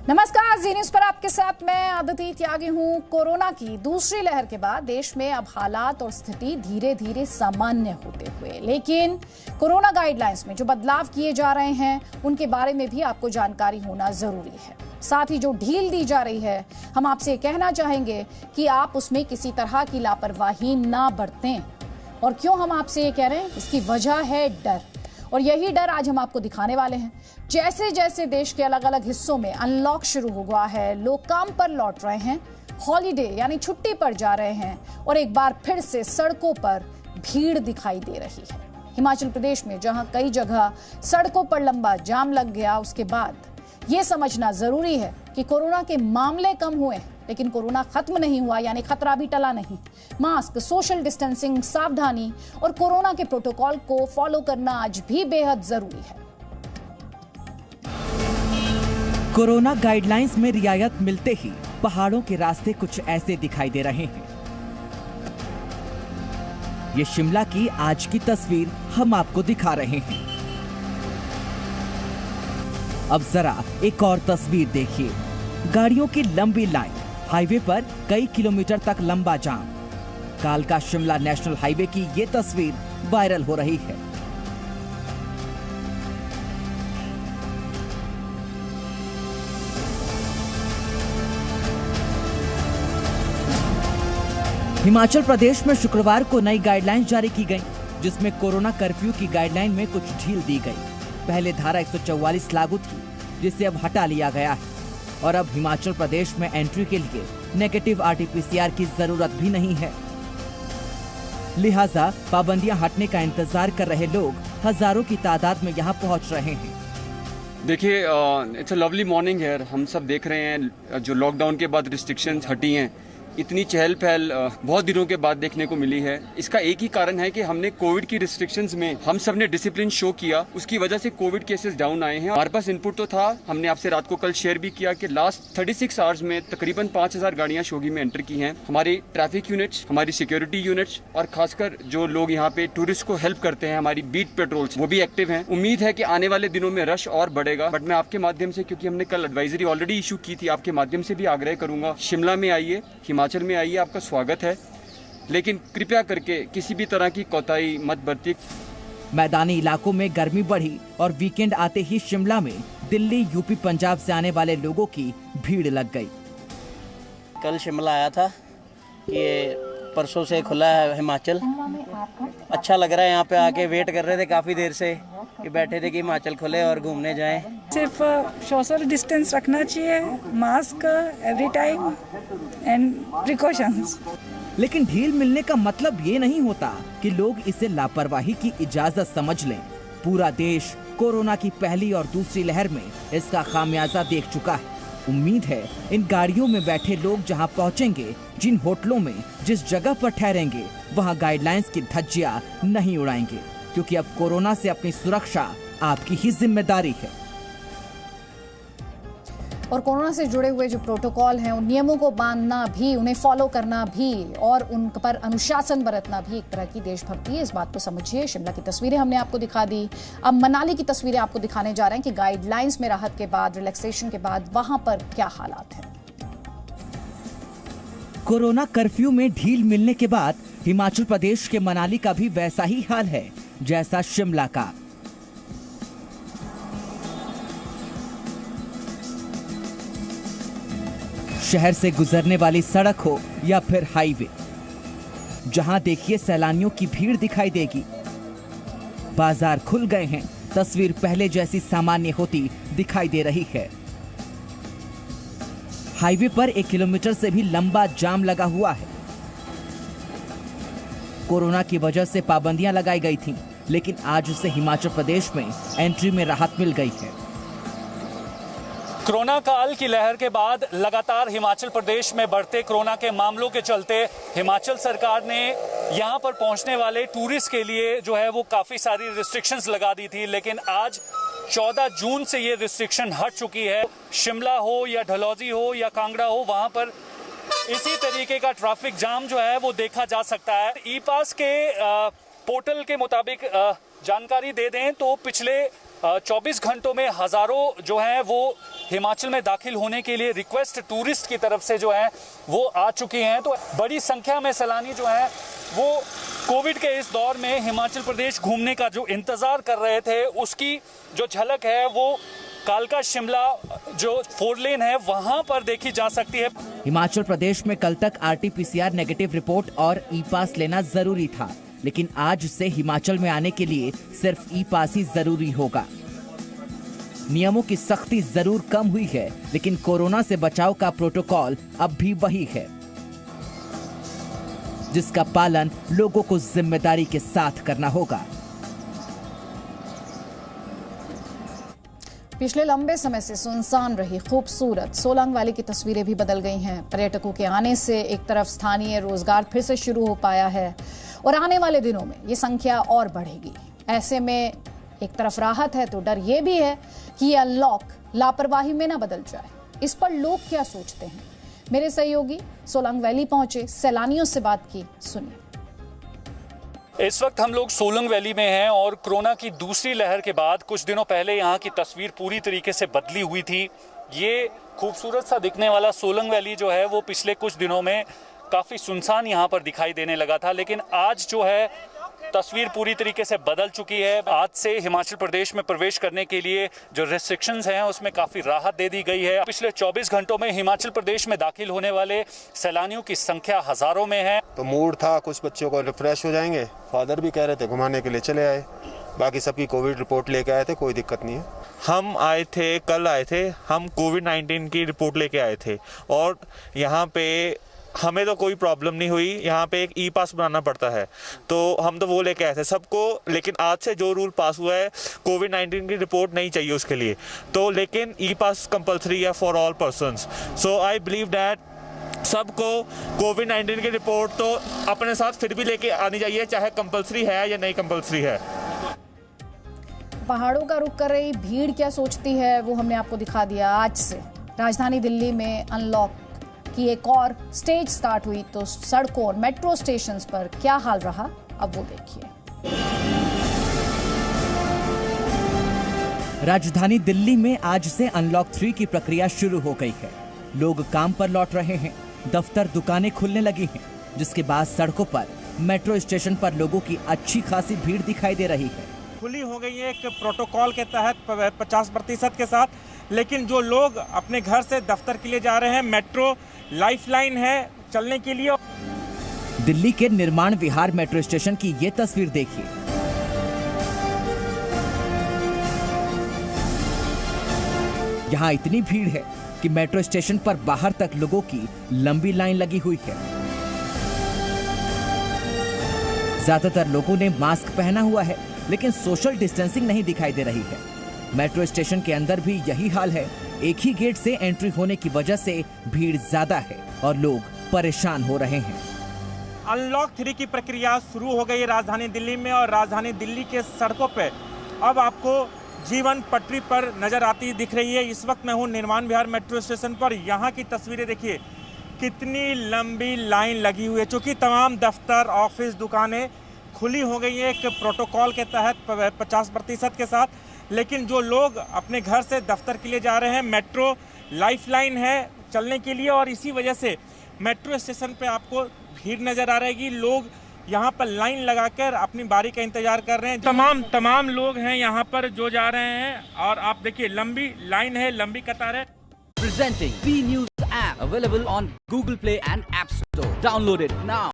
नमस्कार, जी न्यूज़ पर आपके साथ मैं अदिति त्यागी हूं। कोरोना की दूसरी लहर के बाद देश में अब हालात और स्थिति धीरे धीरे सामान्य होते हुए, लेकिन कोरोना गाइडलाइंस में जो बदलाव किए जा रहे हैं उनके बारे में भी आपको जानकारी होना जरूरी है। साथ ही जो ढील दी जा रही है, हम आपसे कहना चाहेंगे कि आप उसमें किसी तरह की लापरवाही ना बरतें। और क्यों हम आपसे ये कह रहे हैं, इसकी वजह है डर, और यही डर आज हम आपको दिखाने वाले हैं। जैसे जैसे देश के अलग अलग हिस्सों में अनलॉक शुरू हुआ है, लोग काम पर लौट रहे हैं, हॉलीडे यानी छुट्टी पर जा रहे हैं, और एक बार फिर से सड़कों पर भीड़ दिखाई दे रही है। हिमाचल प्रदेश में जहां कई जगह सड़कों पर लंबा जाम लग गया, उसके बाद ये समझना जरूरी है कि कोरोना के मामले कम हुए, लेकिन कोरोना खत्म नहीं हुआ, यानी खतरा भी टला नहीं। मास्क, सोशल डिस्टेंसिंग, सावधानी और कोरोना के प्रोटोकॉल को फॉलो करना आज भी बेहद जरूरी है। कोरोना गाइडलाइंस में रियायत मिलते ही पहाड़ों के रास्ते कुछ ऐसे दिखाई दे रहे हैं। ये शिमला की आज की तस्वीर हम आपको दिखा रहे हैं। अब जरा एक और तस्वीर देखिए। गाड़ियों की लंबी लाइन, हाईवे पर कई किलोमीटर तक लंबा जाम। कालका शिमला नेशनल हाईवे की ये तस्वीर वायरल हो रही है। हिमाचल प्रदेश में शुक्रवार को नई गाइडलाइंस जारी की गई, जिसमें कोरोना कर्फ्यू की गाइडलाइन में कुछ ढील दी गई। पहले धारा 144 लागू थी, जिसे अब हटा लिया गया है, और अब हिमाचल प्रदेश में एंट्री के लिए नेगेटिव RT-PCR की जरूरत भी नहीं है। लिहाजा पाबंदियां हटने का इंतजार कर रहे लोग हजारों की तादाद में यहां पहुंच रहे हैं। देखिए, इट्स अ लवली मॉर्निंग है। हम सब देख रहे हैं जो लॉकडाउन के बाद रिस्ट्रिक्शंस हटी हैं, इतनी चहल पहल बहुत दिनों के बाद देखने को मिली है। इसका एक ही कारण है कि हमने कोविड की रिस्ट्रिक्शंस में हम सब ने डिसिप्लिन शो किया, उसकी वजह से कोविड केसेस डाउन आए हैं। हमारे पास इनपुट तो था, हमने आपसे रात को कल शेयर भी किया कि लास्ट 36 आवर्स में तकरीबन 5000 गाड़ियां शोगी में एंटर की हैं। हमारी ट्रैफिक यूनिट्स, हमारी सिक्योरिटी यूनिट्स और खासकर जो लोग यहाँ पे टूरिस्ट को हेल्प करते हैं, हमारी बीट पेट्रोल्स, वो भी एक्टिव हैं। उम्मीद है कि आने वाले दिनों में रश और बढ़ेगा। बट मैं आपके माध्यम से, क्योंकि हमने कल एडवाइजरी ऑलरेडी इशू की थी, आपके माध्यम से भी आग्रह करूंगा, शिमला में आइए, हिमाचल में आइए, आपका स्वागत है, लेकिन कृपया करके किसी भी तरह की कोताही मत बरतिए। मैदानी इलाकों में गर्मी बढ़ी और वीकेंड आते ही शिमला में दिल्ली, यूपी, पंजाब से आने वाले लोगों की भीड़ लग गई। कल शिमला आया था, ये परसों से खुला है हिमाचल। अच्छा लग रहा है, यहाँ पे आके वेट कर रहे थे काफ़ी देर से कि बैठे थे कि हिमाचल खुले और घूमने जाएं। सिर्फ सोशल डिस्टेंस रखना चाहिए, mask every time and precautions. लेकिन ढील मिलने का मतलब ये नहीं होता कि लोग इसे लापरवाही की इजाजत समझ लें। पूरा देश कोरोना की पहली और दूसरी लहर में इसका खामियाजा देख चुका है। उम्मीद है इन गाड़ियों में बैठे लोग जहां पहुंचेंगे, जिन होटलों में, जिस जगह पर ठहरेंगे, वहां गाइडलाइंस की धज्जियां नहीं उड़ाएंगे, क्योंकि अब कोरोना से अपनी सुरक्षा आपकी ही जिम्मेदारी है। और कोरोना से जुड़े हुए जो प्रोटोकॉल हैं, उन नियमों को मानना भी, उन्हें फॉलो करना भी और उन पर अनुशासन बरतना भी एक तरह की देशभक्ति है। इस बात को समझिए। शिमला की तस्वीरें हमने आपको दिखा दी, अब मनाली की तस्वीरें आपको दिखाने जा रहे हैं कि गाइडलाइंस में राहत के बाद, रिलैक्सेशन के बाद वहां पर क्या हालात हैं। कोरोना कर्फ्यू में ढील मिलने के बाद हिमाचल प्रदेश के मनाली का भी वैसा ही हाल है जैसा शिमला का। शहर से गुजरने वाली सड़क हो या फिर हाईवे, जहां देखिए सैलानियों की भीड़ दिखाई देगी। बाजार खुल गए हैं, तस्वीर पहले जैसी सामान्य होती दिखाई दे रही है। हाईवे पर 1 किलोमीटर से भी लंबा जाम लगा हुआ है। कोरोना की वजह से पाबंदियां लगाई गई थीं, लेकिन आज से हिमाचल प्रदेश में एंट्री में राहत मिल गई है। कोरोना काल की लहर के बाद लगातार हिमाचल प्रदेश में बढ़ते कोरोना के मामलों के चलते हिमाचल सरकार ने यहां पर पहुंचने वाले टूरिस्ट के लिए जो है वो काफ़ी सारी रिस्ट्रिक्शंस लगा दी थी, लेकिन आज 14 जून से ये रिस्ट्रिक्शन हट चुकी है। शिमला हो या डलहौजी हो या कांगड़ा हो, वहां पर इसी तरीके का ट्रैफिक जाम जो है वो देखा जा सकता है। ई पास के पोर्टल के मुताबिक जानकारी दे दें तो पिछले 24 घंटों में हजारों जो हैं वो हिमाचल में दाखिल होने के लिए रिक्वेस्ट टूरिस्ट की तरफ से जो है वो आ चुकी हैं। तो बड़ी संख्या में सैलानी जो है वो कोविड के इस दौर में हिमाचल प्रदेश घूमने का जो इंतजार कर रहे थे उसकी जो झलक है वो कालका शिमला जो 4 लेन है वहां पर देखी जा सकती है। हिमाचल प्रदेश में कल तक RT-PCR नेगेटिव रिपोर्ट और ई-पास लेना जरूरी था, लेकिन आज से हिमाचल में आने के लिए सिर्फ ई-पास ही जरूरी होगा। नियमों की सख्ती जरूर कम हुई है, लेकिन कोरोना से बचाव का प्रोटोकॉल अब भी वही है, जिसका पालन लोगों को जिम्मेदारी के साथ करना होगा। पिछले लंबे समय से सुनसान रही खूबसूरत सोलंग वैली की तस्वीरें भी बदल गई हैं। पर्यटकों के आने से एक तरफ स्थानीय रोजगार फिर से शुरू हो पाया है और आने वाले दिनों में ये संख्या और बढ़ेगी। ऐसे में एक तरफ राहत है तो डर ये भी है कि ये अनलॉक लापरवाही में ना बदल जाए। इस पर लोग क्या सोचते हैं? मेरे सहयोगी सोलंग वैली पहुंचे, सैलानियों से बात की, सुनिए। इस वक्त हम लोग सोलंग वैली में हैं और कोरोना की दूसरी लहर के बाद कुछ दिनों पहले यहाँ की तस्वीर पूरी तरीके से बदली हुई थी। ये खूबसूरत सा दिखने वाला सोलंग वैली जो है वो पिछले कुछ दिनों में काफ़ी सुनसान यहाँ पर दिखाई देने लगा था, लेकिन आज जो है तस्वीर पूरी तरीके से बदल चुकी है। आज से हिमाचल प्रदेश में प्रवेश करने के लिए जो रेस्ट्रिक्शंस हैं उसमें काफ़ी राहत दे दी गई है। पिछले 24 घंटों में हिमाचल प्रदेश में दाखिल होने वाले सैलानियों की संख्या हजारों में है। तो मूड था, कुछ बच्चों को रिफ्रेश हो जाएंगे, फादर भी कह रहे थे घुमाने के लिए चले आए, बाकी सबकी कोविड रिपोर्ट लेके आए थे, कोई दिक्कत नहीं है। हम आए थे, कल आए थे, हम कोविड-19 की रिपोर्ट लेके आए थे और यहाँ पे हमें तो कोई प्रॉब्लम नहीं हुई। यहाँ पे एक ई-पास बनाना पड़ता है तो हम तो वो लेके आए थे सबको, लेकिन आज से जो रूल पास हुआ है कोविड-19 की रिपोर्ट नहीं चाहिए उसके लिए, तो लेकिन ई-पास कंपलसरी है for all persons. So I believe that सबको कोविड-19 की रिपोर्ट तो अपने साथ फिर भी लेके आनी चाहिए, चाहे कंपलसरी है या नहीं कंपलसरी है। पहाड़ों का रुख कर रही भीड़ क्या सोचती है वो हमने आपको दिखा दिया। आज से राजधानी दिल्ली में अनलॉक की एक और स्टेज स्टार्ट हुई तो सड़कों और मेट्रो स्टेशंस पर क्या हाल रहा, अब वो देखिए। राजधानी दिल्ली में आज से अनलॉक 3 की प्रक्रिया शुरू हो गई है। लोग काम पर लौट रहे हैं, दफ्तर दुकानें खुलने लगी हैं, जिसके बाद सड़कों पर, मेट्रो स्टेशन पर लोगों की अच्छी खासी भीड़ दिखाई दे रही है। खुली हो गई है एक प्रोटोकॉल के तहत 50% के साथ, लेकिन जो लोग अपने घर से दफ्तर के लिए जा रहे हैं, मेट्रो लाइफलाइन है चलने के लिए। दिल्ली के निर्माण विहार मेट्रो स्टेशन की ये तस्वीर देखिए। यहाँ इतनी भीड़ है कि मेट्रो स्टेशन पर बाहर तक लोगों की लंबी लाइन लगी हुई है। ज्यादातर लोगों ने मास्क पहना हुआ है, लेकिन सोशल डिस्टेंसिंग नहीं दिखाई दे रही है। मेट्रो स्टेशन के अंदर भी यही हाल है। एक ही गेट से एंट्री होने की वजह से भीड़ ज्यादा है और लोग परेशान हो रहे हैं। अनलॉक 3 की प्रक्रिया शुरू हो गई है राजधानी दिल्ली में और राजधानी दिल्ली के सड़कों पे अब आपको जीवन पटरी पर नजर आती दिख रही है। इस वक्त मैं हूँ निर्माण विहार मेट्रो स्टेशन पर। यहाँ की तस्वीरें देखिए, कितनी लंबी लाइन लगी हुई है। चूँकि तमाम दफ्तर, ऑफिस, दुकानें खुली हो गई है एक प्रोटोकॉल के तहत 50% के साथ, लेकिन जो लोग अपने घर से दफ्तर के लिए जा रहे हैं, मेट्रो लाइफलाइन है चलने के लिए और इसी वजह से मेट्रो स्टेशन पे आपको भीड़ नज़र आ रहेगी। लोग यहाँ पर लाइन लगाकर अपनी बारी का इंतजार कर रहे हैं। तमाम लोग हैं यहाँ पर जो जा रहे हैं और आप देखिए लंबी लाइन है, लंबी कतार है। Presenting B News app available on Google Play and App Store. Download it now.